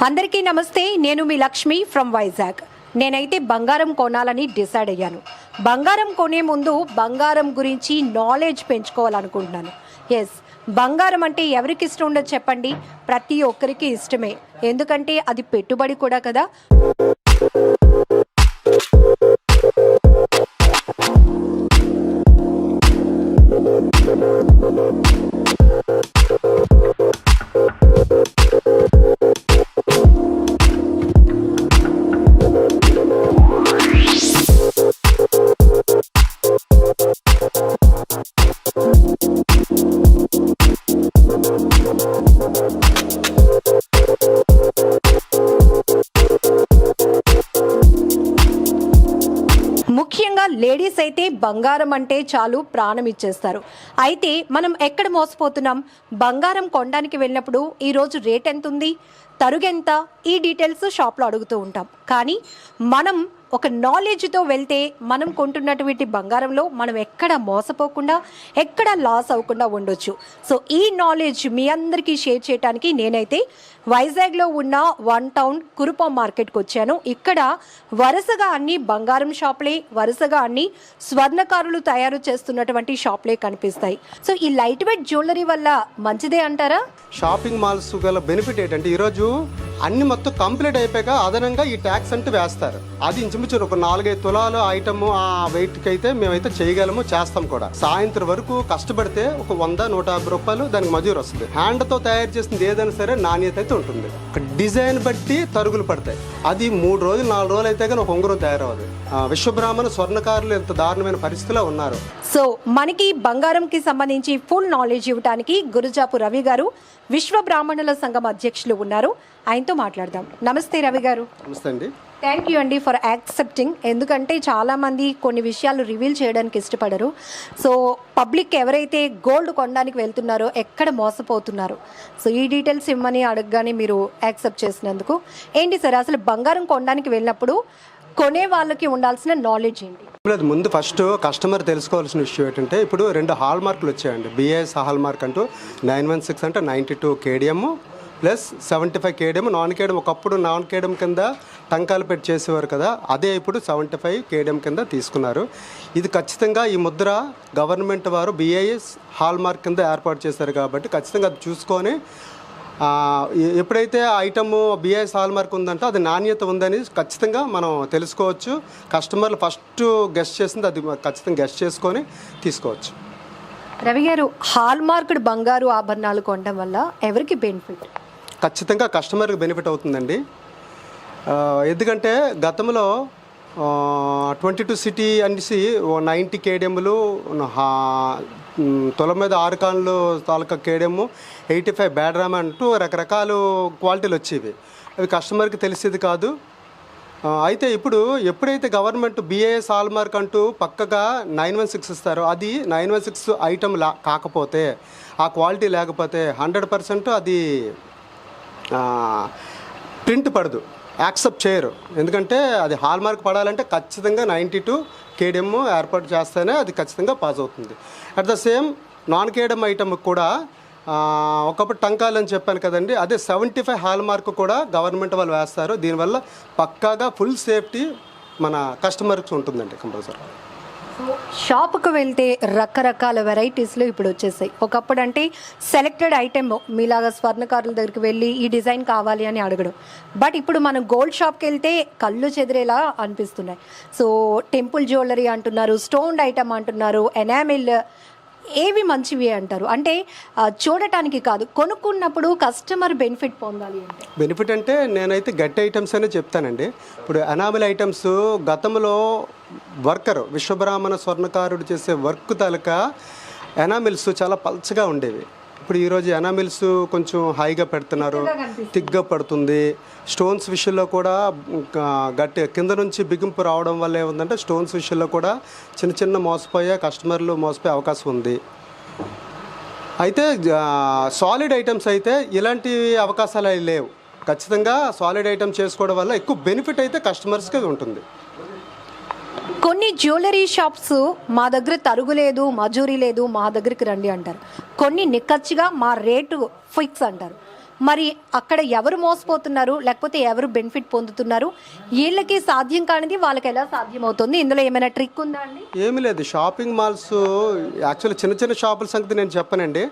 అందరికీ నమస్తే. నేను మీ లక్ష్మి ఫ్రమ్ వైజాగ్. నేనైతే బంగారం కొనాలని డిసైడ్ అయ్యాను. బంగారం కొనే ముందు బంగారం గురించి నాలెడ్జ్ పెంచుకోవాలనుకుంటున్నాను. ఎస్, బంగారం అంటే ఎవరికి ఇష్టం ఉండదు చెప్పండి? ప్రతి ఒక్కరికి ఇష్టమే, ఎందుకంటే అది పెట్టుబడి కూడా కదా. ముఖ్యంగా లేడీస్ అయితే బంగారం అంటే చాలు ప్రాణం ఇచ్చేస్తారు. అయితే మనం ఎక్కడ మోసపోతున్నాం? బంగారం కొనడానికి వెళ్ళినప్పుడు ఈరోజు రేట్ ఎంత ఉంది, తరుగెంత, ఈ డీటెయిల్స్ షాప్లో అడుగుతూ ఉంటాం. కానీ మనం ఒక నాలెడ్జ్తో వెళ్తే మనం కొంటున్నటువంటి బంగారంలో మనం ఎక్కడ మోసపోకుండా, ఎక్కడ లాస్ అవ్వకుండా ఉండొచ్చు. సో ఈ నాలెడ్జ్ మీ అందరికీ షేర్ చేయడానికి నేనైతే వైజాగ్లో ఉన్న వన్ టౌన్ కురుపాం మార్కెట్కి వచ్చాను. ఇక్కడ వరుసగా అన్ని బంగారం షాప్లే, వరుసగా అన్ని స్వర్ణకారులు తయారు చేస్తున్నటువంటి షాప్లే కనిపిస్తాయి. సో ఈ లైట్ వెయిట్ జ్యువెలరీ వల్ల మంచిదే అంటారా? షాపింగ్ మాల్స్ గల బెనిఫిట్ ఏంటంటే ఈరోజు అన్ని మొత్తం కంప్లీట్ అయిపోయాక అదనంగా ఈ ట్యాక్స్ అంటూ వేస్తారు. అది ఇంచుమించు ఒక 4-5 తులాలు ఐటమ్ ఆ వెయిట్కి అయితే మేమైతే చేయగలము, చేస్తాం కూడా. సాయంత్రం వరకు కష్టపడితే ఒక 100-150 రూపాయలు దానికి మజూరు వస్తుంది. హ్యాండ్తో తయారు చేసింది ఏదైనా సరే నాణ్యత అయితే ఉంటుంది. ఒక డిజైన్ బట్టి తరుగులు పడతాయి. అది 3 రోజులు 4 రోజులు అయితే కానీ ఒక ఉంగరం తయారవదు. విశ్వబ్రాహ్మణ స్వర్ణకారులు ఎంత దారుణమైన పరిస్థితిలో ఉన్నారు. సో మనకి బంగారంకి సంబంధించి ఫుల్ నాలెడ్జ్ ఇవ్వడానికి గురుజాపు రవి గారు, విశ్వ బ్రాహ్మణుల సంఘం అధ్యక్షులు ఉన్నారు. ఆయనతో మాట్లాడదాం. నమస్తే రవి గారు. నమస్తే అండి. థ్యాంక్ యూ అండి ఫర్ యాక్సెప్టింగ్. ఎందుకంటే చాలామంది కొన్ని విషయాలు రివీల్ చేయడానికి ఇష్టపడరు. సో పబ్లిక్ ఎవరైతే గోల్డ్ కొనడానికి వెళ్తున్నారో ఎక్కడ మోసపోతున్నారు, సో ఈ డీటెయిల్స్ ఇవ్వమని అడగగానే మీరు యాక్సెప్ట్ చేసినందుకు ఏంటి సార్, అసలు బంగారం కొనడానికి వెళ్ళినప్పుడు కొనే వాళ్ళకి ఉండాల్సిన నాలెడ్జ్ ఏంటి? ముందు ఫస్ట్ కస్టమర్ తెలుసుకోవాల్సిన విషయం ఏంటంటే ఇప్పుడు 2 హాల్ మార్కులు వచ్చాయండి. బిఏఎస్ హాల్ మార్క్ అంటూ 916 అంటే 92 KDM plus 75 KDM. Non KDM ఒకప్పుడు నాన్ కేడిఎం కింద టంకాలు పెట్టి చేసేవారు కదా, అదే ఇప్పుడు 75 కేడిఎం కింద తీసుకున్నారు. ఇది ఖచ్చితంగా ఈ ముద్ర గవర్నమెంట్ వారు బిఏఎస్ హాల్ మార్క్ కింద ఏర్పాటు చేశారు కాబట్టి ఖచ్చితంగా అది చూసుకొని ఎప్పుడైతే ఐటమ్ బిఐఎస్ హాల్ మార్క్ ఉందంటే అది నాణ్యత ఉందని ఖచ్చితంగా మనం తెలుసుకోవచ్చు. కస్టమర్లు ఫస్ట్ గెస్ట్ చేసింది అది ఖచ్చితంగా గెస్ట్ చేసుకొని తీసుకోవచ్చు. రవి గారు, హాల్ మార్క్డ్ బంగారు ఆభరణాలు కొనడం వల్ల ఎవరికి బెనిఫిట్? ఖచ్చితంగా కస్టమర్కి బెనిఫిట్ అవుతుందండి. ఎందుకంటే గతంలో 22 సిటీ అనేసి 90 కేడిఎంలు, తొల మీద 6 కాన్లు తాలూకా కేడిఎము, 85 బ్యాడ్రామ్ అంటూ రకరకాల క్వాలిటీలు వచ్చేవి. అవి కస్టమర్కి తెలిసేది కాదు. అయితే ఇప్పుడు ఎప్పుడైతే గవర్నమెంట్ బిఏఎస్ హాల్ మార్క్ అంటూ పక్కగా 916 ఇస్తారో, అది 916 ఐటమ్ కాకపోతే, ఆ క్వాలిటీ లేకపోతే 100% అది ప్రింట్ పడదు, యాక్సెప్ట్ చేయరు. ఎందుకంటే అది హాల్ మార్క్ పడాలంటే ఖచ్చితంగా 92 కేడిఎం ఏర్పాటు చేస్తేనే అది ఖచ్చితంగా పాస్ అవుతుంది. At the same non KDM item కూడా ఒకప్పుడు టంకాలు అని చెప్పాను కదండి, అదే 75 హాల్ మార్క్ కూడా గవర్నమెంట్ వాళ్ళు వేస్తారు. దీనివల్ల పక్కాగా ఫుల్ సేఫ్టీ మన కస్టమర్కి ఉంటుందండి కంపల్సరీ. షాప్కి వెళ్తే రకరకాల వెరైటీస్లో ఇప్పుడు వచ్చేసాయి. ఒకప్పుడు అంటే సెలెక్టెడ్ ఐటెమ్ మీలాగా స్వర్ణకారుల దగ్గరికి వెళ్ళి ఈ డిజైన్ కావాలి అని అడగడం. బట్ ఇప్పుడు మనం గోల్డ్ షాప్కి వెళ్తే కళ్ళు చెదిరేలా అనిపిస్తున్నాయి. సో టెంపుల్ జ్యువెలరీ అంటున్నారు, స్టోన్ ఐటమ్ అంటున్నారు, ఎనామిల్, ఏవి మంచివి అంటారు? అంటే చూడటానికి కాదు, కొనుక్కున్నప్పుడు కస్టమర్ బెనిఫిట్ పొందాలి అంటే. బెనిఫిట్ అంటే నేనైతే గట్టి ఐటమ్స్ అనే చెప్తానండి. ఇప్పుడు ఎనామిల్ ఐటమ్స్ గతంలో వర్కర్ విశ్వబ్రాహ్మణ స్వర్ణకారుడు చేసే వర్క్ తాలూకా ఎనామిల్స్ చాలా పల్చగా ఉండేవి. ఇప్పుడు ఈరోజు ఎనామిల్స్ కొంచెం హైగా పెడుతున్నారు, తిగ్గా పడుతుంది. స్టోన్స్ విషయంలో కూడా గట్టి కింద నుంచి బిగింపు రావడం వల్ల ఏముందంటే స్టోన్స్ విషయంలో కూడా చిన్న చిన్న మోసపోయే కస్టమర్లు మోసపోయే అవకాశం ఉంది. అయితే సాలిడ్ ఐటమ్స్ అయితే ఇలాంటి అవకాశాలు లేవు. ఖచ్చితంగా సాలిడ్ ఐటమ్ చేసుకోవడం వల్ల ఎక్కువ బెనిఫిట్ అయితే కస్టమర్స్కి ఉంటుంది. కొన్ని జ్యువెలరీ షాప్స్ మా దగ్గర తరుగు లేదు, మజూరీ లేదు, మా దగ్గరికి రండి అంటారు. కొన్ని నిక్కచ్చిగా మా రేటు ఫిక్స్ అంటారు. మరి అక్కడ ఎవరు మోసపోతున్నారు, లేకపోతే ఎవరు బెనిఫిట్ పొందుతున్నారు, వీళ్ళకి సాధ్యం కానిది వాళ్ళకి ఎలా సాధ్యం అవుతుంది? ఇందులో ఏమైనా ట్రిక్ ఉందా అండి? ఏమీ లేదు. షాపింగ్ మాల్స్ యాక్చువల్లీ చిన్న చిన్న షాపుల సంగతి నేను చెప్పనండి.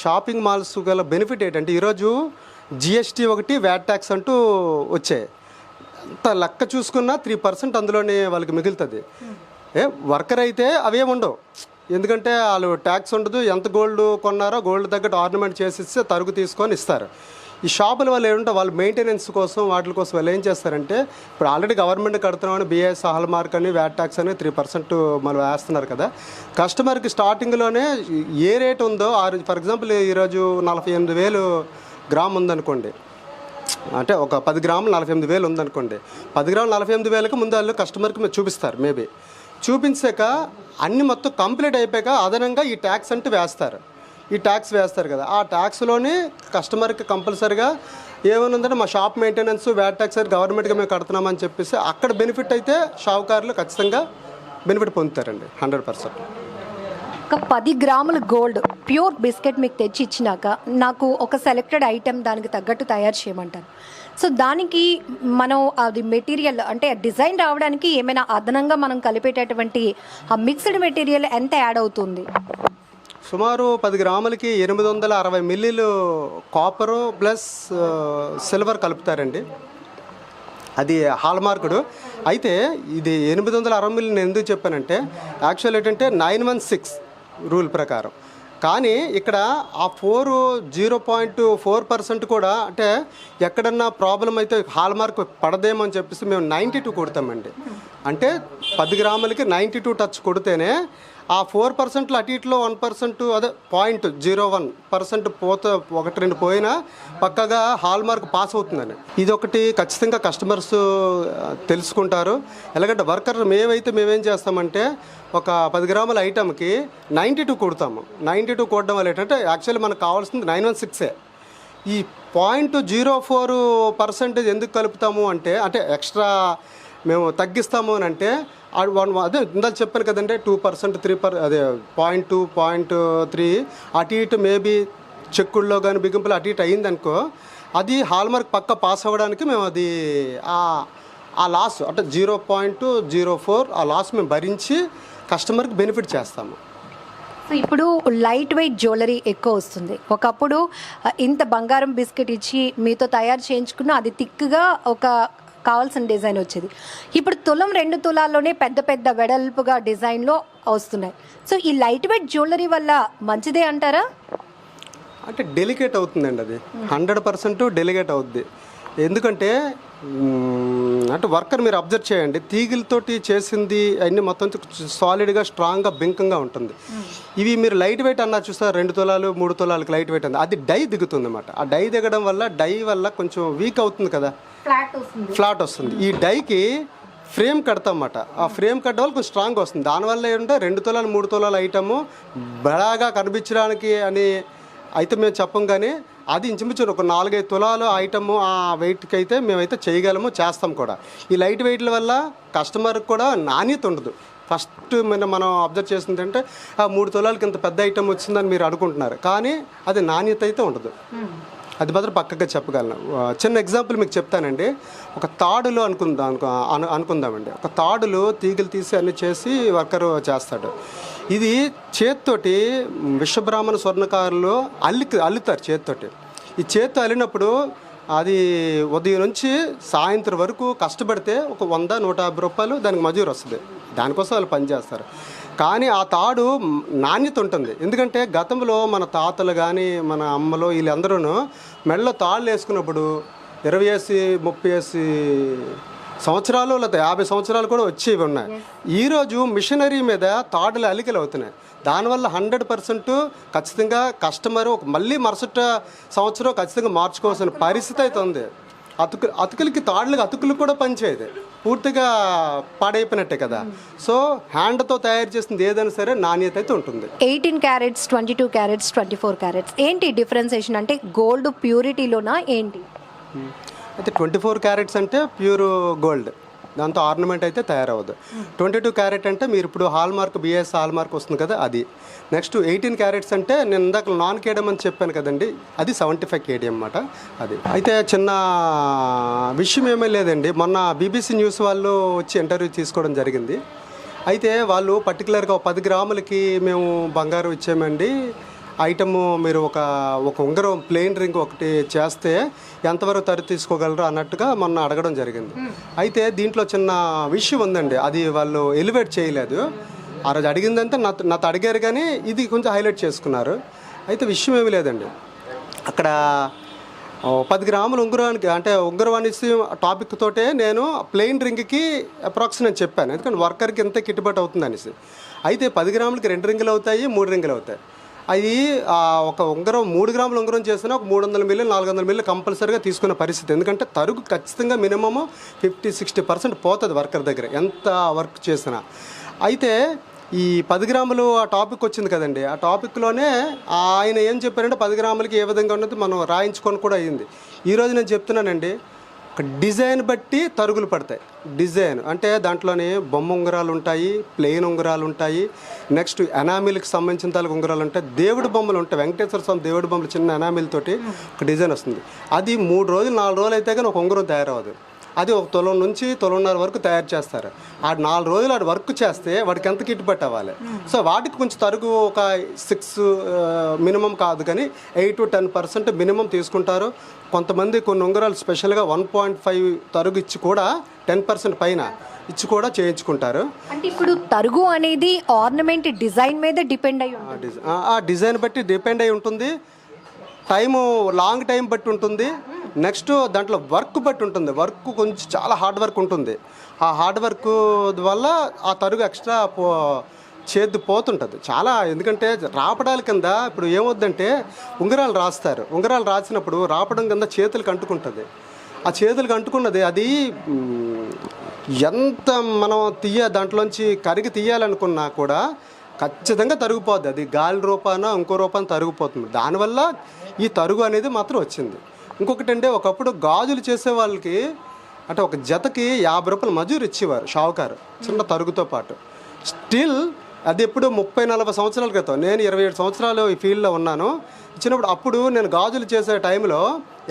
షాపింగ్ మాల్స్ గల బెనిఫిట్ ఏంటంటే ఈరోజు జిఎస్టీ ఒకటి వ్యాట్ ట్యాక్స్ అంటూ వచ్చాయి. అంత లెక్క చూసుకున్నా 3% అందులోనే వాళ్ళకి మిగులుతుంది. వర్కర్ అయితే అవేం ఉండవు, ఎందుకంటే వాళ్ళు ట్యాక్స్ ఉండదు. ఎంత గోల్డ్ కొన్నారో గోల్డ్ తగ్గట్టు ఆర్నమెంట్ చేసి ఇస్తే తరుగు తీసుకొని ఇస్తారు. ఈ షాపుల వాళ్ళు ఏంటంటే వాళ్ళు మెయింటెనెన్స్ కోసం వాటి కోసం వాళ్ళు ఏం చేస్తారంటే ఇప్పుడు ఆల్రెడీ గవర్నమెంట్ కడుతున్నామని బిఎస్ హాల్ మార్క్ అని వ్యాట్ ట్యాక్స్ అని 3% మనం వేస్తున్నారు కదా. కస్టమర్కి స్టార్టింగ్లోనే ఏ రేట్ ఉందో ఫర్ ఎగ్జాంపుల్ ఈరోజు 48,000 గ్రామ్ ఉందనుకోండి, అంటే ఒక 10 గ్రాములు 48,000 ఉందనుకోండి, 10 గ్రాములు 48,000కి ముందు వాళ్ళు కస్టమర్కి చూపిస్తారు. మేబీ చూపించాక అన్ని మొత్తం కంప్లీట్ అయిపోయాక అదనంగా ఈ ట్యాక్స్ అంటూ వేస్తారు. ఈ ట్యాక్స్ వేస్తారు కదా, ఆ ట్యాక్స్లోని కస్టమర్కి కంపల్సరీగా ఏమనుందంటే మా షాప్ మెయింటెనెన్స్ వ్యాట్ ట్యాక్స్ గవర్నమెంట్గా మేము కడుతున్నామని చెప్పేసి అక్కడ బెనిఫిట్ అయితే షావుకారులు ఖచ్చితంగా బెనిఫిట్ పొందుతారండి 100%. ఒక 10 గ్రాముల గోల్డ్ ప్యూర్ బిస్కెట్ మీకు తెచ్చి ఇచ్చినాక నాకు ఒక సెలెక్టెడ్ ఐటెం దానికి తగ్గట్టు తయారు చేయమంటారు. సో దానికి మనం అది మెటీరియల్ అంటే డిజైన్ రావడానికి ఏమైనా అదనంగా మనం కలిపేటటువంటి ఆ మిక్స్డ్ మెటీరియల్ ఎంత యాడ్ అవుతుంది? సుమారు 10 గ్రాములకి 860 మిల్లీలు కాపరు ప్లస్ సిల్వర్ కలుపుతారండి. అది హాల్ మార్కుడు. అయితే ఇది 860 మిల్లీ నేను ఎందుకు చెప్పానంటే యాక్చువల్ ఏంటంటే 916 రూల్ ప్రకారం. కానీ ఇక్కడ ఆ 0.4% కూడా అంటే ఎక్కడన్నా ప్రాబ్లం అయితే హాల్ మార్క్ పడదేమో అని చెప్పేసి మేము 92 కొడతామండి. అంటే 10 గ్రాములకి 92 టచ్ కొడితేనే ఆ 4%లో అటు ఇటులో 1% అదే 0.01% పోతే 1-2 పోయినా పక్కగా హాల్ మార్క్ పాస్ అవుతుందని. ఇది ఒకటి ఖచ్చితంగా కస్టమర్స్ తెలుసుకుంటారు. ఎలాగంటే వర్కర్ మేమేం చేస్తామంటే ఒక 10 గ్రాముల ఐటమ్కి 92 కొడతాము. 92 కొట్టడం వల్ల ఏంటంటే యాక్చువల్లీ మనకు కావాల్సింది 916. ఈ 0.04% ఎందుకు కలుపుతాము అంటే ఎక్స్ట్రా మేము తగ్గిస్తాము అని అంటే అదే ఇందాక చెప్పాను కదండి 2% 3% అదే 0.2 0.3 అటు ఇటు మేబీ చెక్కుల్లో కానీ బిగింపులు అటు ఇటు అయ్యిందనుకో అది హాల్ మార్క్ పక్క పాస్ అవ్వడానికి మేము అది ఆ లాస్ అంటే 0.04 ఆ లాస్ మేము భరించి కస్టమర్కి బెనిఫిట్ చేస్తాము. సో ఇప్పుడు లైట్ వెయిట్ జ్యువెలరీ ఎక్కువ వస్తుంది. ఒకప్పుడు ఇంత బంగారం బిస్కెట్ ఇచ్చి మీతో తయారు చేయించుకున్న అది థిక్గా ఒక కావాల్సిన డిజైన్ వచ్చేది. ఇప్పుడు తులం 2 తులాల్లోనే పెద్ద పెద్ద వెడల్పుగా డిజైన్లో వస్తున్నాయి. సో ఈ లైట్ వెయిట్ జ్యువెలరీ వల్ల మంచిదే అంటారా? అంటే డెలికేట్ అవుతుందండి, అది 100% డెలికేట్ అవుద్ది. ఎందుకంటే అంటే వర్కర్ మీరు అబ్జర్వ్ చేయండి, తీగిలతోటి చేసింది అన్నీ మొత్తం సాలిడ్గా స్ట్రాంగ్గా బింకంగా ఉంటుంది. ఇవి మీరు లైట్ వెయిట్ అన్నారు చూస్తారు 2 తులాలు 3 తులాలకి లైట్ వెయిట్ ఉంది, అది డై దిగుతుంది అన్నమాట. ఆ డై దిగడం వల్ల డై వల్ల కొంచెం వీక్ అవుతుంది కదా, ఫ్లాట్ వస్తుంది. ఈ డైకి ఫ్రేమ్ కడతాం అన్నమాట. ఆ ఫ్రేమ్ కట్టడం వల్ల కొంచెం స్ట్రాంగ్ వస్తుంది. దానివల్ల ఏంటంటే 2 తులాలు 3 తులాల ఐటము బలాగా కనిపించడానికి అని అయితే మేము చెప్పం, కానీ అది ఇంచుమించు ఒక 4-5 తులాలు ఐటము ఆ వెయిట్కి అయితే మేమైతే చేయగలము, చేస్తాం కూడా. ఈ లైట్ వెయిట్ల వల్ల కస్టమర్కి కూడా నాణ్యత ఉండదు. ఫస్ట్ మనం అబ్జర్వ్ చేసింది అంటే 3 తులాలకి ఇంత పెద్ద ఐటమ్ వచ్చిందని మీరు అనుకుంటున్నారు, కానీ అది నాణ్యత అయితే ఉండదు. అది మాత్రం పక్కగా చెప్పగలను. చిన్న ఎగ్జాంపుల్ మీకు చెప్తానండి. ఒక తాడులో అనుకుందామండి. ఒక తాడులో తీగలు తీసి అన్ని చేసి వర్కరు చేస్తాడు. ఇది చేత్తోటి విశ్వబ్రాహ్మణ స్వర్ణకారులు అల్లుతారు చేత్తోటి. ఈ చేత్తో అల్లినప్పుడు అది ఉదయం నుంచి సాయంత్రం వరకు కష్టపడితే ఒక 100-150 రూపాయలు దానికి మజూరు వస్తుంది. దానికోసం వాళ్ళు పనిచేస్తారు. కానీ ఆ తాడు నాణ్యత ఉంటుంది. ఎందుకంటే గతంలో మన తాతలు కానీ మన అమ్మలు వీళ్ళందరూ మెడలో తాళ్ళు వేసుకున్నప్పుడు 20-30 సంవత్సరాలు లేదా 50 సంవత్సరాలు కూడా వచ్చేవి ఉన్నాయి. ఈరోజు మిషనరీ మీద తాడులు అలికలు అవుతున్నాయి. దానివల్ల 100% ఖచ్చితంగా కస్టమరు మళ్ళీ మరుసటి సంవత్సరం ఖచ్చితంగా మార్చుకోవాల్సిన పరిస్థితి అయితే ఉంది. అతుకులకి అతుకులు కూడా పనిచేయదు, పూర్తిగా పాడైపోయినట్టే కదా. సో హ్యాండ్తో తయారు చేసింది ఏదైనా సరే నాణ్యత అయితే ఉంటుంది. 18 క్యారెట్స్ 22 క్యారెట్స్ 24 క్యారెట్స్ ఏంటి డిఫరెన్సేషన్? అంటే గోల్డ్ ప్యూరిటీలోనా ఏంటి? అయితే 24 క్యారెట్స్ అంటే ప్యూర్ గోల్డ్, దాంతో ఆర్నమెంట్ అయితే తయారవ్వదు. 22 క్యారెట్ అంటే మీరు ఇప్పుడు hallmark BIS hallmark వస్తుంది కదా అది. నెక్స్ట్ 18 క్యారెట్స్ అంటే నేను ఇందాక నాన్ కేడియం అని చెప్పాను కదండి, అది 75 కేడియం అన్నమాట. అది అయితే చిన్న విషయం ఏమీ లేదండి, మొన్న బీబీసీ న్యూస్ వాళ్ళు వచ్చి ఇంటర్వ్యూ తీసుకోవడం జరిగింది. అయితే వాళ్ళు పర్టికులర్గా 10 గ్రాములకి మేము బంగారం ఇచ్చామండి, ఐటము మీరు ఒక ఉంగరం ప్లెయిన్ రింగ్ ఒకటి చేస్తే ఎంతవరకు తరి తీసుకోగలరు అన్నట్టుగా మొన్న అడగడం జరిగింది. అయితే దీంట్లో చిన్న విషయం ఉందండి, అది వాళ్ళు ఎలివేట్ చేయలేదు. ఆ రోజు అడిగిందంటే నాతో అడిగారు కానీ ఇది కొంచెం హైలైట్ చేసుకున్నారు. అయితే విషయం ఏమీ లేదండి, అక్కడ 10 గ్రాముల ఉంగరానికి అంటే ఉంగరం అనేసి టాపిక్ తోటే నేను ప్లెయిన్ రింగ్కి అప్రాక్సిమేట్ చెప్పాను, ఎందుకంటే వర్కర్కి ఎంత గిట్టుబాటు అవుతుంది అనేసి. అయితే 10 గ్రాములకి 2 రింగులు అవుతాయి, 3 రింగులు అవుతాయి. అది ఒక ఉంగరం 3 గ్రాముల ఉంగరం చేసినా ఒక 300 మిల్లీ 400 మిల్లీ కంపల్సరీగా తీసుకునే పరిస్థితి. ఎందుకంటే తరుగు ఖచ్చితంగా మినిమము 50-60% పోతుంది వర్కర్ దగ్గర ఎంత వర్క్ చేసినా. అయితే ఈ 10 గ్రాములు ఆ టాపిక్ వచ్చింది కదండి, ఆ టాపిక్లోనే ఆయన ఏం చెప్పారంటే 10 గ్రాములకి ఏ విధంగా ఉన్నది మనం రాయించుకొని కూడా అయ్యింది. ఈరోజు నేను చెప్తున్నానండి, ఒక డిజైన్ బట్టి తరుగులు పడతాయి. డిజైన్ అంటే దాంట్లోనే బొమ్మ ఉంగరాలు ఉంటాయి, ప్లెయిన్ ఉంగరాలు ఉంటాయి, నెక్స్ట్ ఎనామిల్కి సంబంధించిన తాలూకు ఉంగరాలు ఉంటాయి, దేవుడి బొమ్మలు ఉంటాయి. వెంకటేశ్వర స్వామి దేవుడి బొమ్మలు చిన్న ఎనామిల్ తోటి ఒక డిజైన్ వస్తుంది. అది 3 రోజులు 4 రోజులు అయితే కానీ ఒక ఉంగరం తయారవ్వదు. అది 1 తులం నుంచి 1.5 తులం వరకు తయారు చేస్తారు. ఆ 4 రోజులు ఆడు వర్క్ చేస్తే వాడికి ఎంత గిట్టుబాటు అవ్వాలి. సో వాటికి కొంచెం తరుగు ఒక 6 మినిమం కాదు కానీ 8-10% మినిమం తీసుకుంటారు. కొంతమంది కొన్ని ఉంగరాలు స్పెషల్గా 1.5 తరుగు ఇచ్చి కూడా 10% పైన ఇచ్చి కూడా చేయించుకుంటారు. అంటే ఇప్పుడు తరుగు అనేది ఆర్నమెంట్ డిజైన్ మీద డిపెండ్ అయి ఉంటుంది. ఆ డిజైన్ బట్టి డిపెండ్ అయి ఉంటుంది, టైము లాంగ్ టైం బట్టి ఉంటుంది, నెక్స్ట్ దాంట్లో వర్క్ బట్టి ఉంటుంది. వర్క్ కొంచెం చాలా హార్డ్ వర్క్ ఉంటుంది. ఆ హార్డ్ వర్క్ వల్ల ఆ తరుగు ఎక్స్ట్రా చేతి పోతుంటుంది చాలా. ఎందుకంటే రాపడాల కింద ఇప్పుడు ఏమవుద్దంటే ఉంగరాలు రాస్తారు, ఉంగరాలు రాసినప్పుడు రాపడం కింద చేతులకు అంటుకుంటుంది. ఆ చేతులకు అంటుకున్నది అది ఎంత మనం దాంట్లోంచి కరిగి తీయాలనుకున్నా కూడా ఖచ్చితంగా తరిగిపోద్ది. అది గాలి రూపాన ఇంకో రూపాన తరిగిపోతుంది. దానివల్ల ఈ తరుగు అనేది మాత్రం వచ్చింది. ఇంకొకటి అంటే ఒకప్పుడు గాజులు చేసే వాళ్ళకి అంటే ఒక జతకి 50 రూపాయలు మజూరు ఇచ్చేవారు షావుకారు చిన్న తరుగుతో పాటు. స్టిల్ అది ఎప్పుడు 30-40 సంవత్సరాల క్రితం, నేను 27 సంవత్సరాలు ఈ ఫీల్డ్లో ఉన్నాను. ఇచ్చినప్పుడు అప్పుడు నేను గాజులు చేసే టైంలో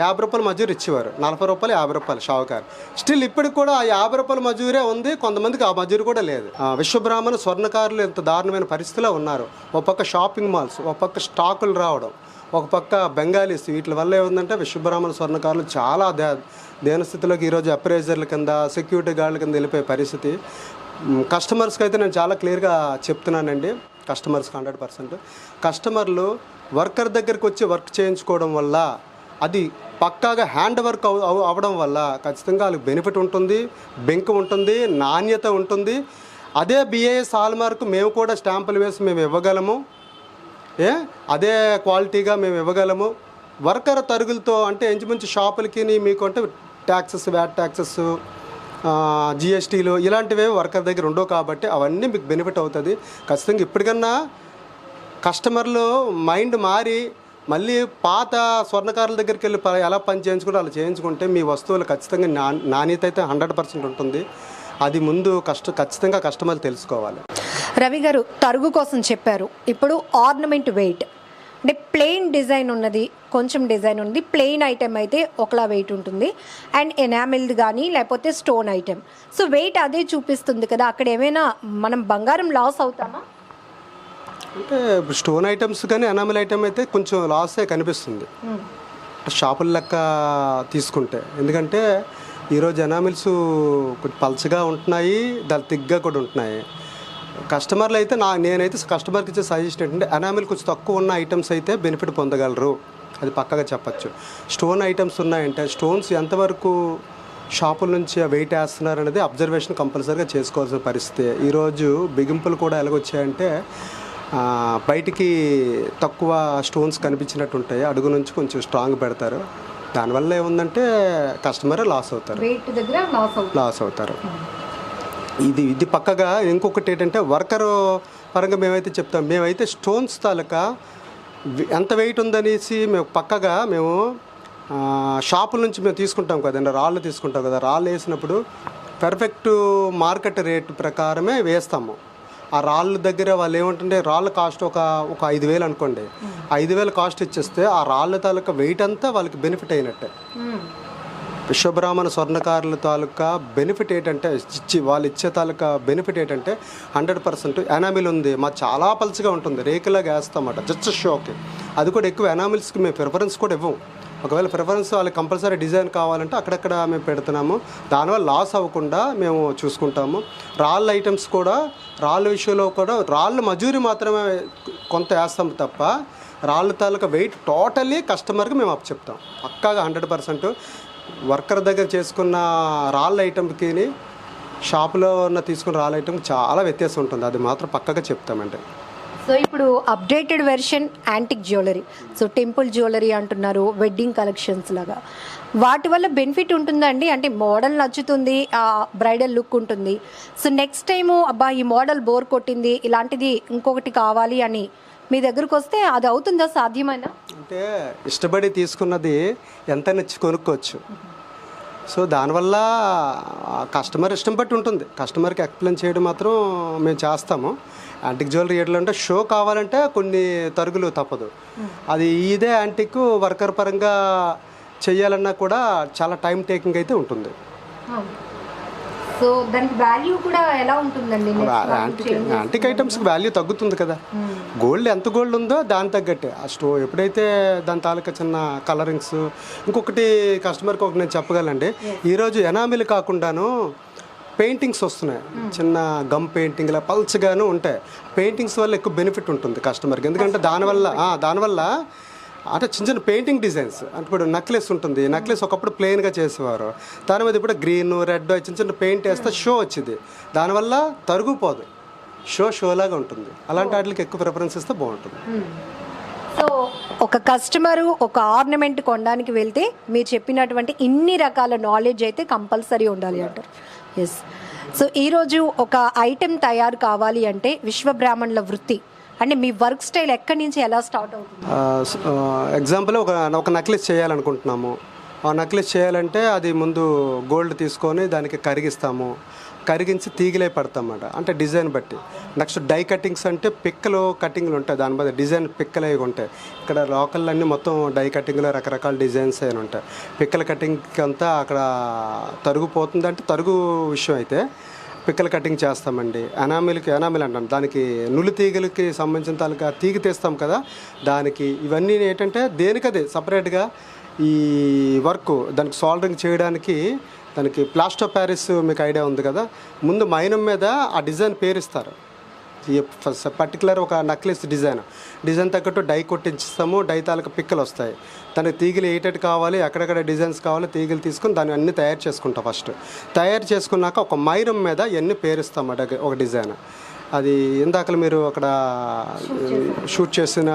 50 రూపాయలు మజూరు ఇచ్చేవారు, 40 రూపాయలు 50 రూపాయలు షావుకారు. స్టిల్ ఇప్పటికి కూడా ఆ 50 రూపాయల మజూరే ఉంది, కొంతమందికి ఆ మజూరు కూడా లేదు. విశ్వబ్రాహ్మణ స్వర్ణకారులు ఎంత దారుణమైన పరిస్థితిలో ఉన్నారు. ఒక పక్క షాపింగ్ మాల్స్, ఒక పక్క స్టాకులు రావడం, ఒక పక్క బెంగాలీస్, వీటి వల్ల ఏముందంటే విశ్వబ్రాహ్మణ స్వర్ణకారులు చాలా దేనస్థితిలోకి ఈరోజు అప్రైజర్ల కింద సెక్యూరిటీ గార్డుల కింద వెళ్ళిపోయే పరిస్థితి. కస్టమర్స్కి అయితే నేను చాలా క్లియర్గా చెప్తున్నానండి, కస్టమర్స్కి 100%. కస్టమర్లు వర్కర్ దగ్గరికి వచ్చి వర్క్ చేయించుకోవడం వల్ల అది పక్కాగా హ్యాండ్ వర్క్ అవ్వడం వల్ల ఖచ్చితంగా వాళ్ళకి బెనిఫిట్ ఉంటుంది, బెంక్ ఉంటుంది, నాణ్యత ఉంటుంది. అదే బిఏఎస్ హాల్ మార్క్ మేము కూడా స్టాంపులు వేసి మేము ఇవ్వగలము, అదే క్వాలిటీగా మేము ఇవ్వగలము. వర్కర్ తరుగులతో అంటే ఇంచుమించు షాపులకి మీకు అంటే ట్యాక్సెస్, వ్యాట్ ట్యాక్సెస్, జిఎస్టీలు ఇలాంటివే వర్కర్ దగ్గర ఉండవు కాబట్టి అవన్నీ మీకు బెనిఫిట్ అవుతుంది. ఖచ్చితంగా ఇప్పటికన్నా కస్టమర్లు మైండ్ మారి మళ్ళీ పాత స్వర్ణకారుల దగ్గరికి వెళ్ళి ఎలా పని చేయించుకుంటే అలా చేయించుకుంటే మీ వస్తువులు ఖచ్చితంగా నాణ్యత అయితే 100% ఉంటుంది. అది ముందు ఖచ్చితంగా కస్టమర్లు తెలుసుకోవాలి. రవి గారు తరుగు కోసం చెప్పారు. ఇప్పుడు ఆర్నమెంట్ వెయిట్ అంటే ప్లెయిన్ డిజైన్ ఉన్నది, కొంచెం డిజైన్ ఉంది, ప్లెయిన్ ఐటెం అయితే ఒకలా వెయిట్ ఉంటుంది, అండ్ ఎనామిల్డ్ కానీ లేకపోతే స్టోన్ ఐటెం. సో వెయిట్ అదే చూపిస్తుంది కదా, అక్కడ ఏమైనా మనం బంగారం లాస్ అవుతామా? అంటే స్టోన్ ఐటమ్స్ కానీ ఎనామిల్ ఐటమ్ అయితే కొంచెం లాసే కనిపిస్తుంది షాపుల లెక్క తీసుకుంటే. ఎందుకంటే ఈరోజు ఎనామిల్స్ కొంచెం పల్చగా ఉంటున్నాయి, దాని తిగ్గా కూడా ఉంటున్నాయి. కస్టమర్లు అయితే నేనైతే కస్టమర్కి ఇచ్చే సజెషన్ ఏంటంటే ఎనామిల్ కొంచెం తక్కువ ఉన్న ఐటమ్స్ అయితే బెనిఫిట్ పొందగలరు, అది పక్కగా చెప్పచ్చు. స్టోన్ ఐటమ్స్ ఉన్నాయంటే స్టోన్స్ ఎంతవరకు షాపుల నుంచి వెయిట్ వేస్తున్నారు అనేది అబ్జర్వేషన్ కంపల్సరీగా చేసుకోవాల్సిన పరిస్థితి. ఈరోజు బిగింపులు కూడా ఎలాగొచ్చాయంటే బయటికి తక్కువ స్టోన్స్ కనిపించినట్టు ఉంటాయి, అడుగు నుంచి కొంచెం స్ట్రాంగ్ పెడతారు. దానివల్ల ఏముందంటే కస్టమరే లాస్ అవుతారు. ఇది పక్కగా. ఇంకొకటి ఏంటంటే వర్కర్ పరంగా మేమైతే చెప్తాం, మేమైతే స్టోన్స్ తాలూకా ఎంత వెయిట్ ఉందనేసి మేము షాపుల నుంచి మేము తీసుకుంటాం కదండి, రాళ్ళు తీసుకుంటాం కదా, రాళ్ళు వేసినప్పుడు పర్ఫెక్ట్ మార్కెట్ రేట్ ప్రకారమే వేస్తాము. ఆ రాళ్ళ దగ్గర వాళ్ళు ఏమంటుంటే రాళ్ళ కాస్ట్ ఒక 5,000 అనుకోండి, 5,000 కాస్ట్ ఇచ్చేస్తే ఆ రాళ్ళ తాలూకా వెయిట్ అంతా వాళ్ళకి బెనిఫిట్ అయినట్టే. విశ్వబ్రాహ్మణ స్వర్ణకారుల తాలూకా బెనిఫిట్ ఏంటంటే వాళ్ళు ఇచ్చే తాలూకా బెనిఫిట్ ఏంటంటే 100% ఎనామిల్ ఉంది. మా చాలా పల్చగా ఉంటుంది, రేకులాగా వేస్తామట జస్ట్ షోకి. అది కూడా ఎక్కువ ఎనామిల్స్కి మేము ప్రిఫరెన్స్ కూడా ఇవ్వం. ఒకవేళ ప్రిఫరెన్స్ వాళ్ళకి కంపల్సరీ డిజైన్ కావాలంటే అక్కడక్కడ మేము పెడుతున్నాము. దానివల్ల లాస్ అవ్వకుండా మేము చూసుకుంటాము. రాళ్ళ ఐటమ్స్ కూడా, రాళ్ళ విషయంలో కూడా రాళ్ళ మజూరి మాత్రమే కొంత వేస్తాం తప్ప రాళ్ళ తాలూకా వెయిట్ టోటల్లీ కస్టమర్కి మేము అప్ చెప్తాం. పక్కాగా 100% వర్కర్ దగ్గర చేసుకున్న రాళ్ళ ఐటమ్కి షాపులో ఉన్న తీసుకున్న రాళ్ళ ఐటమ్కి చాలా వ్యత్యాసం ఉంటుంది. అది మాత్రం పక్కగా చెప్తామండి. సో ఇప్పుడు updated version antique jewellery, so temple jewellery అంటున్నారు, వెడ్డింగ్ కలెక్షన్స్ లాగా, వాటి వల్ల బెనిఫిట్ ఉంటుందండి? అంటే మోడల్ నచ్చుతుంది, బ్రైడల్ లుక్ ఉంటుంది. సో నెక్స్ట్ టైము అబ్బా ఈ మోడల్ బోర్ కొట్టింది, ఇలాంటిది ఇంకొకటి కావాలి అని మీ దగ్గరకు వస్తే అది అవుతుందా, సాధ్యమైనా? అంటే ఇష్టపడి తీసుకున్నది ఎంత నచ్చి కొనుక్కోవచ్చు. సో దానివల్ల కస్టమర్ ఇష్టం బట్టి ఉంటుంది. కస్టమర్కి ఎక్స్ప్లెయిన్ చేయడం మాత్రం మేము చేస్తాము. యాంటిక్ జ్యువెలరీ ఎట్లా అంటే షో కావాలంటే కొన్ని తరుగులు తప్పదు. అది ఇదే యాంటిక్ వర్కర్ పరంగా చేయాలన్నా కూడా చాలా టైం టేకింగ్ అయితే ఉంటుంది. సో దానికి వాల్యూ కూడా ఎలా ఉంటుందండి? యాంటిక్ ఐటమ్స్కి వాల్యూ తగ్గుతుంది కదా. గోల్డ్ ఎంత గోల్డ్ ఉందో దాని తగ్గట్టే ఆ ఎప్పుడైతే దాని తాలూకా చిన్న కలరింగ్స్. ఇంకొకటి కస్టమర్కి ఒకటి నేను చెప్పగలండి, ఈరోజు ఎనామిల్ కాకుండాను పెయింటింగ్స్ వస్తున్నాయి. చిన్న గమ్ పెయింటింగ్ ఇలా పల్చగాను ఉంటాయి. పెయింటింగ్స్ వల్ల ఎక్కువ బెనిఫిట్ ఉంటుంది కస్టమర్కి. ఎందుకంటే దానివల్ల అంటే చిన్న చిన్న పెయింటింగ్ డిజైన్స్. అంటే ఇప్పుడు నెక్లెస్ ఉంటుంది, నెక్లెస్ ఒకప్పుడు ప్లెయిన్గా చేసేవారు, దాని మీద ఇప్పుడు గ్రీన్ రెడ్ చిన్న చిన్న పెయింట్ వేస్తే షో వచ్చింది. దానివల్ల తరుగుపోదు, షోలాగా ఉంటుంది. అలాంటి వాటికి ఎక్కువ ప్రిఫరెన్స్ ఇస్తే బాగుంటుంది. సో ఒక కస్టమరు ఒక ఆర్నమెంట్ కొనడానికి వెళ్తే మీరు చెప్పినటువంటి ఇన్ని రకాల నాలెడ్జ్ అయితే కంపల్సరీ ఉండాలి అంటారు. ఎస్. సో ఈరోజు ఒక ఐటెం తయారు కావాలి అంటే విశ్వబ్రాహ్మణుల వృత్తి అంటే మీ వర్క్ స్టైల్ ఎక్కడి నుంచి ఎలా స్టార్ట్ అవుతుంది? ఎగ్జాంపుల్ ఒక నెక్లెస్ చేయాలనుకుంటున్నాము. ఆ నెక్లెస్ చేయాలంటే అది ముందు గోల్డ్ తీసుకొని దానికి కరిగిస్తాము. కరిగించి తీగలే పడతామన్నమాట, అంటే డిజైన్ బట్టి. నెక్స్ట్ డై కటింగ్స్ అంటే పిక్కలు కటింగ్లు ఉంటాయి, దాని మీద డిజైన్ పిక్కలు అవి ఉంటాయి. ఇక్కడ లోకల్ అన్నీ మొత్తం డై కటింగ్లో రకరకాల డిజైన్స్ అయిన ఉంటాయి. పిక్కల కటింగ్కి అంతా అక్కడ తరుగుపోతుంది, అంటే తరుగు విషయం అయితే పిక్కల కటింగ్ చేస్తామండి. ఎనామిల్ అంటాం, దానికి నులి తీగలకి సంబంధించిన తాలూకా తీగ తీస్తాం కదా, దానికి ఇవన్నీ ఏంటంటే దేనికదే సపరేట్గా ఈ వర్క్ దానికి సోల్డరింగ్ చేయడానికి. దానికి ప్లాస్టర్ ఆఫ్ ప్యారిస్ మీకు ఐడియా ఉంది కదా, ముందు మైనం మీద ఆ డిజైన్ పేరిస్తారు. పర్టికులర్ ఒక నెక్లెస్ డిజైన్ తగ్గట్టు డై కొట్టించిస్తాము. డై తాలూకా పిక్కలు వస్తాయి, దానికి తీగలు ఏటెట్ కావాలి, ఎక్కడెక్కడ డిజైన్స్ కావాలి తీగలు తీసుకొని దాన్ని అన్నీ తయారు చేసుకుంటాం. ఫస్ట్ తయారు చేసుకున్నాక ఒక మైనం మీద ఇవన్నీ పేరుస్తాం ఒక డిజైన్. అది ఇందాక మీరు అక్కడ షూట్ చేసిన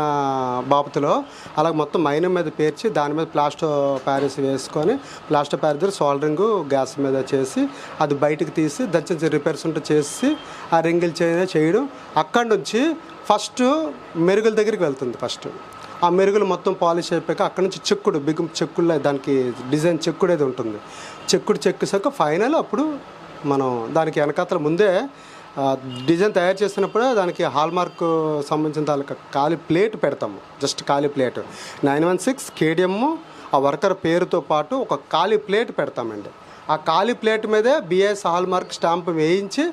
బాబుతో అలా మొత్తం మైనం మీద పేర్చి దాని మీద ప్లాస్టర్ ప్యారిస్ వేసుకొని ప్లాస్టర్ ప్యారిస్ సోల్డరింగ్ గ్యాస్ మీద చేసి అది బయటకు తీసి దాని రిపేర్స్ ఉంటే చేసి ఆ రింగిల్ చేయడం. అక్కడి నుంచి ఫస్ట్ మెరుగుల దగ్గరికి వెళ్తుంది. ఫస్ట్ ఆ మెరుగులు మొత్తం పాలిష్ అయిపోయాక అక్కడ నుంచి చెక్కుడు దానికి డిజైన్ చెక్కుడేది ఉంటుంది. చెక్కేసాక ఫైనల్ అప్పుడు మనం దానికి వెనకాతల ముందే డిజైన్ తయారు చేసినప్పుడు దానికి హాల్మార్క్ సంబంధించిన దానికి ఖాళీ ప్లేట్ పెడతాము. జస్ట్ ఖాళీ ప్లేట్ 916 KDM ఆ వర్కర్ పేరుతో పాటు ఒక ఖాళీ ప్లేట్ పెడతామండి. ఆ ఖాళీ ప్లేట్ మీదే BIS హాల్మార్క్ స్టాంప్ వేయించి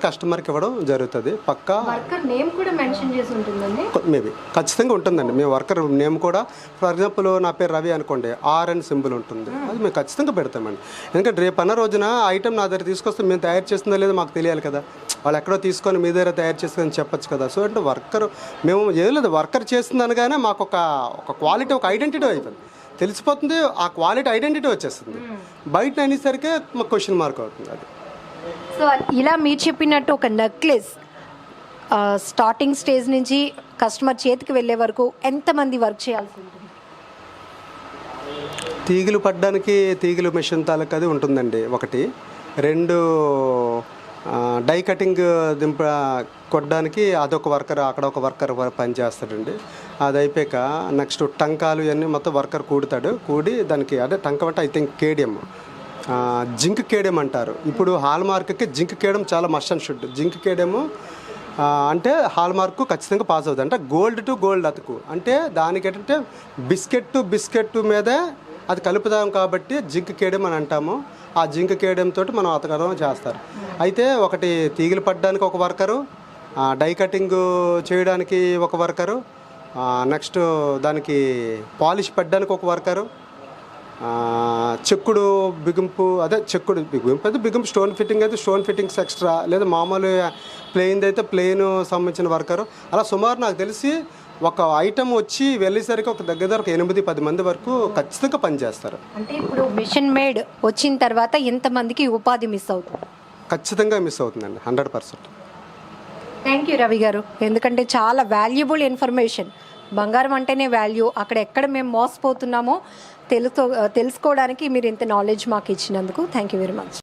కస్టమర్కి ఇవ్వడం జరుగుతుంది. పక్కా వర్కర్ నేమ్ కూడా మెన్షన్ చేసి ఉంటుందండి, మేబీ ఖచ్చితంగా ఉంటుందండి. మేము వర్కర్ నేమ్ కూడా, ఫర్ ఎగ్జాంపుల్ నా పేరు రవి అనుకోండి, RN సింబల్ ఉంటుంది, అది మేము ఖచ్చితంగా పెడతామండి. ఎందుకంటే రేపు అన్న రోజున ఐటమ్ నా దగ్గర తీసుకొస్తే మేము తయారు చేస్తుందో లేదో మాకు తెలియాలి కదా. వాళ్ళు ఎక్కడో తీసుకొని మీ దగ్గర తయారు చేస్తుందని చెప్పచ్చు కదా. సో అంటే వర్కర్ మేము ఏం లేదు, వర్కర్ చేస్తుంది అనగానే మాకు ఒక క్వాలిటీ, ఒక ఐడెంటిటీ అయిపోయింది, తెలిసిపోతుంది. ఆ క్వాలిటీ ఐడెంటిటీ వచ్చేస్తుంది. బయట అనేసరికి మాకు క్వశ్చన్ మార్క్ అవుతుంది. అది సో ఇలా మీరు చెప్పినట్టు ఒక నెక్లెస్ స్టార్టింగ్ స్టేజ్ నుంచి కస్టమర్ చేతికి వెళ్ళే వరకు ఎంతమంది వర్క్ చేయాల్సి ఉంటుంది? తీగలు పడ్డానికి తీగలు మెషిన్ తాలూకా అది ఉంటుందండి ఒకటి. 2 డై కటింగ్ కొట్టడానికి అదొక వర్కర్, అక్కడ ఒక వర్కర్ పనిచేస్తాడండి. అది అయిపోయాక నెక్స్ట్ టంకాలు ఇవన్నీ మొత్తం వర్కర్ కూడి దానికి అదే టంకం అంటే ఐ థింక్ KDM జింక్ కేడెం అంటారు. ఇప్పుడు హాల్ మార్క్కి జింక్ కేడెం చాలా మస్ట్ అండ్ షుడ్. జింక్ కేడెము అంటే హాల్ మార్క్ ఖచ్చితంగా పాస్ అవుతుంది. అంటే గోల్డ్ టు గోల్డ్ అతుకు అంటే దానికి ఏంటంటే బిస్కెట్ టు బిస్కెట్ మీదే అది కలుపుతాం కాబట్టి జింక్ కేడెం అని అంటాము. ఆ జింక్ కేడెం తోటి మనం అతకడం చేస్తారు. అయితే ఒకటి తీగలు పట్టడానికి ఒక వర్కరు, డై కటింగ్ చేయడానికి ఒక వర్కరు, నెక్స్ట్ దానికి పాలిష్ పెట్టడానికి ఒక వర్కరు, చెక్కుడు బిగింపు అదే చెక్కుడు బిగింపు అయితే బిగింపు, స్టోన్ ఫిట్టింగ్ అయితే స్టోన్ ఫిట్టింగ్స్ ఎక్స్ట్రా, లేదా మామూలు ప్లెయిన్ అయితే ప్లెయిన్ సంబంధించిన వర్కరు. అలా సుమారు నాకు తెలిసి ఒక ఐటమ్ వచ్చి వెళ్ళేసరికి ఒక దగ్గర 8-10 మంది వరకు ఖచ్చితంగా పనిచేస్తారు. అంటే ఇప్పుడు మిషన్ మేడ్ వచ్చిన తర్వాత ఎంతమందికి ఉపాధి మిస్ అవుతుంది? ఖచ్చితంగా మిస్ అవుతుందండి, 100%. థ్యాంక్ యూ రవి గారు, ఎందుకంటే చాలా వాల్యుబుల్ ఇన్ఫర్మేషన్. బంగారం అంటేనే వాల్యూ, అక్కడ ఎక్కడ మేము మోసపోతున్నామో తెలుసుకోవడానికి మీరు ఇంత నాలెడ్జ్ మాకు ఇచ్చినందుకు థ్యాంక్ యూ వెరీ మచ్.